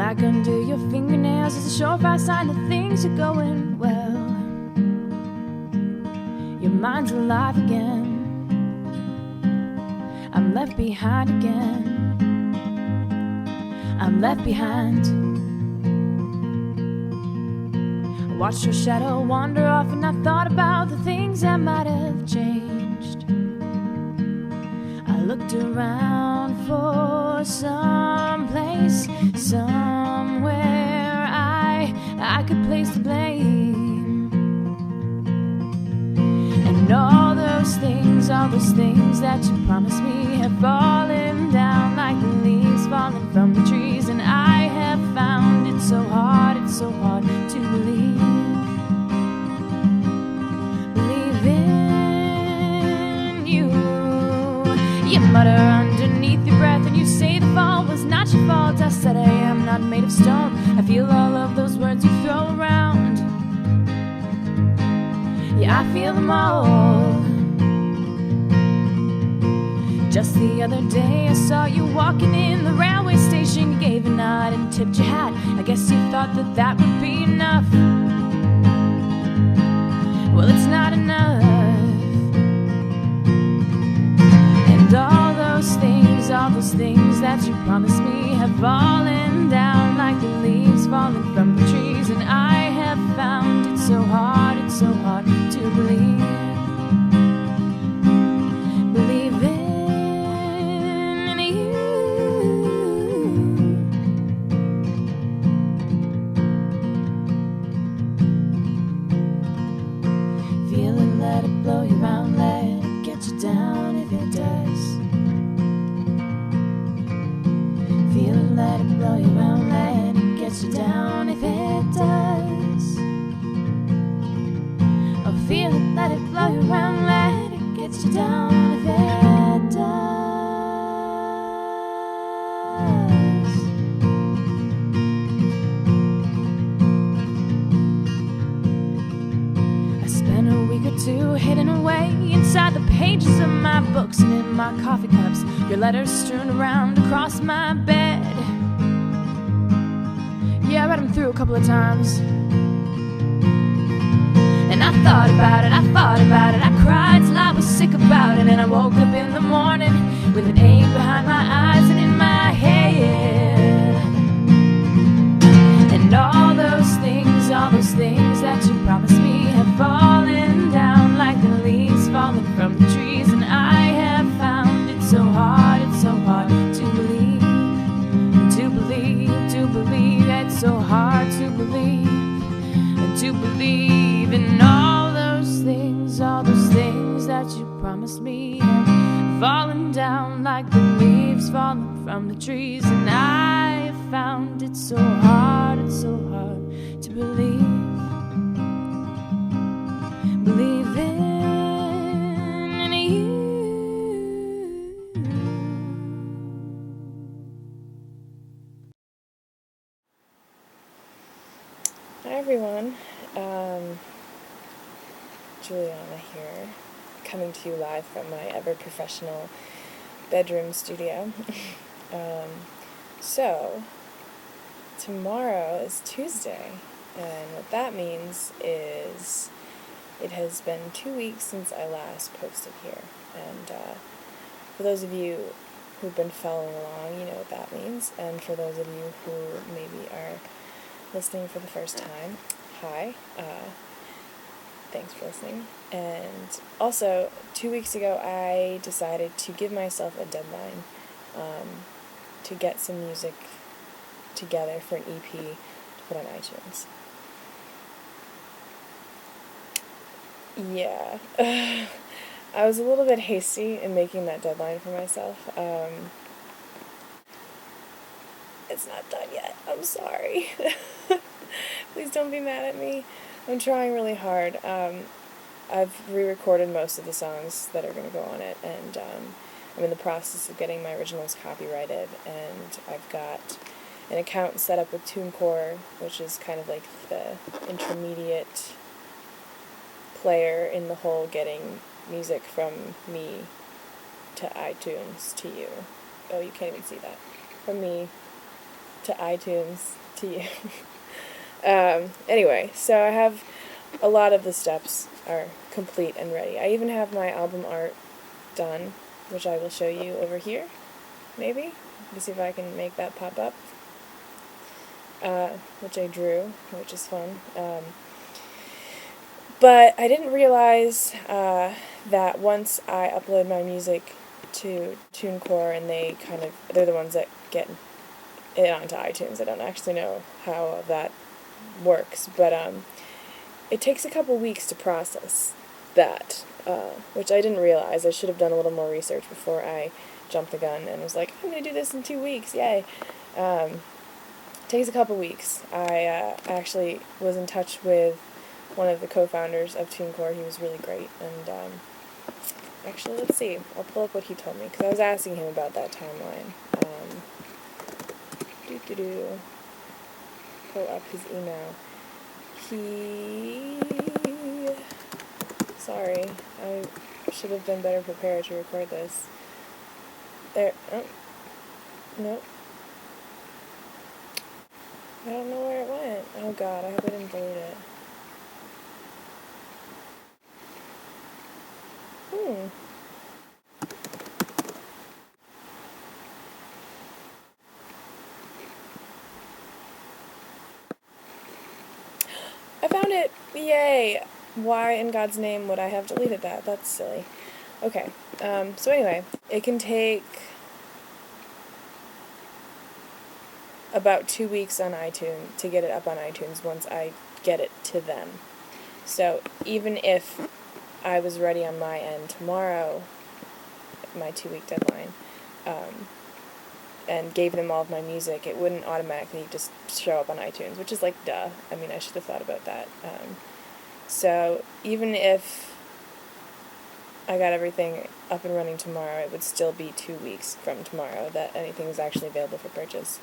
black under your fingernails is a surefire sign that things are going well. Your mind's alive again. I'm left behind again. I'm left behind. I watched your shadow wander off, and I thought about the things that might have changed. I looked around for some place, somewhere I could place the blame. And all those things that you promised me have fallen down like the leaves falling from the trees. And I have found it's so hard to believe in you. You mutter underneath your breath and you say the fall was not your fault. I said I am not made of stone. I feel all of those words you throw around. Yeah, I feel them all. Just the other day I saw you walking in the railway station. You gave a nod and tipped your hat. I guess you thought that would be enough. Well, it's not enough. And all those things that you promised me have fallen down like the leaves falling from the trees. And I have found it's so hard to believe in you. Feel it, let it blow you around, let it get you down if it does. Feel it, let it blow you around, let it get you down if it does. Oh, feel it, let it blow you around, let it get you down if it does. I spent a week or two hidden away inside the pages of my books and in my coffee cups. Your letters strewn around across my bed. Yeah, I read them through a couple of times. And I thought about it, I cried till I was sick about it. And I woke up in the morning with an ache behind my eyes and in my head. And all those things that you promised me have fallen down like the leaves falling from the trees. And I have found it's so hard to believe, it's so hard to believe in all those things that you promised me have fallen down like the leaves falling from the trees. And I have found it's so hard to believe in you. Hi everyone, Juliana here, coming to you live from my ever-professional bedroom studio. So, tomorrow is Tuesday, and what that means is it has been 2 weeks since I last posted here, and for those of you who've been following along, you know what that means, and for those of you who maybe are listening for the first time, hi, thanks for listening. And also, 2 weeks ago I decided to give myself a deadline to get some music together for an EP to put on iTunes. Yeah, I was a little bit hasty in making that deadline for myself. It's not done yet, I'm sorry. Please don't be mad at me. I'm trying really hard. I've re-recorded most of the songs that are going to go on it, and I'm in the process of getting my originals copyrighted, and I've got an account set up with TuneCore, which is kind of like the intermediate player in the whole getting music from me to iTunes to you. Oh, you can't even see that. From me to iTunes to you. Anyway, so I have a lot of the steps are complete and ready. I even have my album art done, which I will show you over here, maybe. Let's see if I can make that pop up, which I drew, which is fun. But I didn't realize that once I upload my music to TuneCore, and they're the ones that get it onto iTunes. I don't actually know how that works, but it takes a couple weeks to process that, which I didn't realize. I should have done a little more research before I jumped the gun and was like, I'm going to do this in 2 weeks, yay. Takes a couple weeks. I actually was in touch with one of the co-founders of TuneCore. He was really great, and actually, let's see. I'll pull up what he told me, because I was asking him about that timeline. Pull up his email. Sorry, I should have been better prepared to record this. There, oh, nope. I don't know where it went. Oh god, I hope I didn't delete it. I found it! Yay! Why in God's name would I have deleted that? That's silly. Okay, so anyway, it can take about 2 weeks on iTunes to get it up on iTunes once I get it to them. So even if I was ready on my end tomorrow, my 2-week deadline, and gave them all of my music, it wouldn't automatically just show up on iTunes, which is like, duh. I mean, I should have thought about that. So even if I got everything up and running tomorrow, it would still be 2 weeks from tomorrow that anything is actually available for purchase.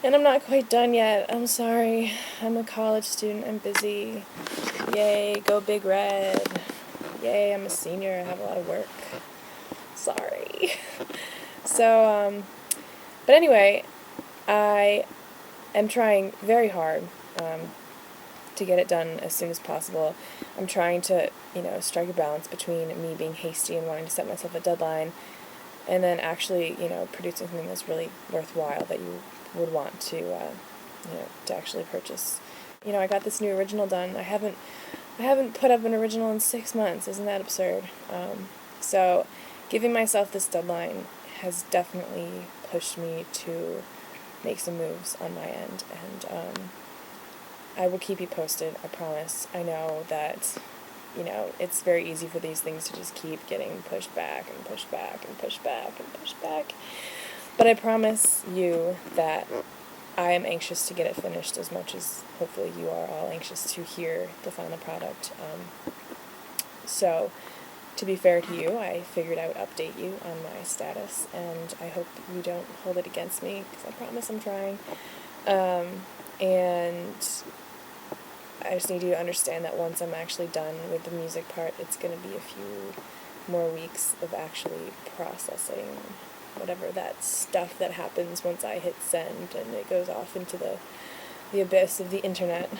And I'm not quite done yet. I'm sorry. I'm a college student. I'm busy. Yay, go Big Red. Yay, I'm a senior. I have a lot of work. Sorry. So, but anyway, I am trying very hard to get it done as soon as possible. I'm trying to, strike a balance between me being hasty and wanting to set myself a deadline, and then actually, producing something that's really worthwhile that you would want to actually purchase. I got this new original done. I haven't put up an original in 6 months. Isn't that absurd? So giving myself this deadline has definitely pushed me to make some moves on my end, and I will keep you posted, I promise. I know that, it's very easy for these things to just keep getting pushed back and pushed back and pushed back and pushed back. But I promise you that I am anxious to get it finished as much as hopefully you are all anxious to hear the final product. So, to be fair to you, I figured I would update you on my status, and I hope you don't hold it against me, because I promise I'm trying. And I just need you to understand that once I'm actually done with the music part, it's going to be a few more weeks of actually processing whatever that stuff that happens once I hit send and it goes off into the abyss of the internet.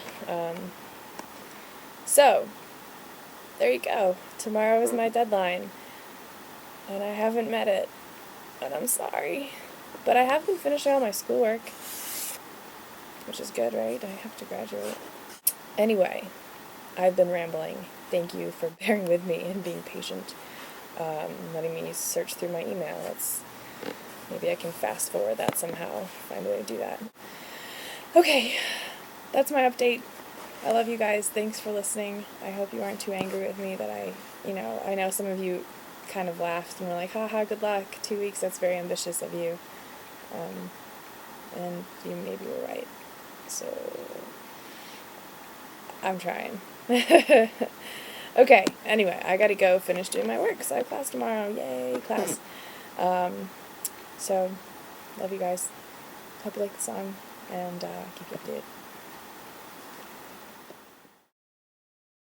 So, there you go. Tomorrow is my deadline, and I haven't met it, and I'm sorry. But I have been finishing all my schoolwork, which is good, right? I have to graduate. Anyway, I've been rambling. Thank you for bearing with me and being patient, letting me search through my email. Maybe I can fast forward that somehow, find a way to do that. Okay, that's my update. I love you guys. Thanks for listening. I hope you aren't too angry with me that I know some of you kind of laughed and were like, haha, good luck, 2 weeks, that's very ambitious of you. And you maybe were right. So, I'm trying. Okay, anyway, I gotta go finish doing my work, so I have class tomorrow. Yay, class. So, love you guys. Hope you like the song, and keep you updated.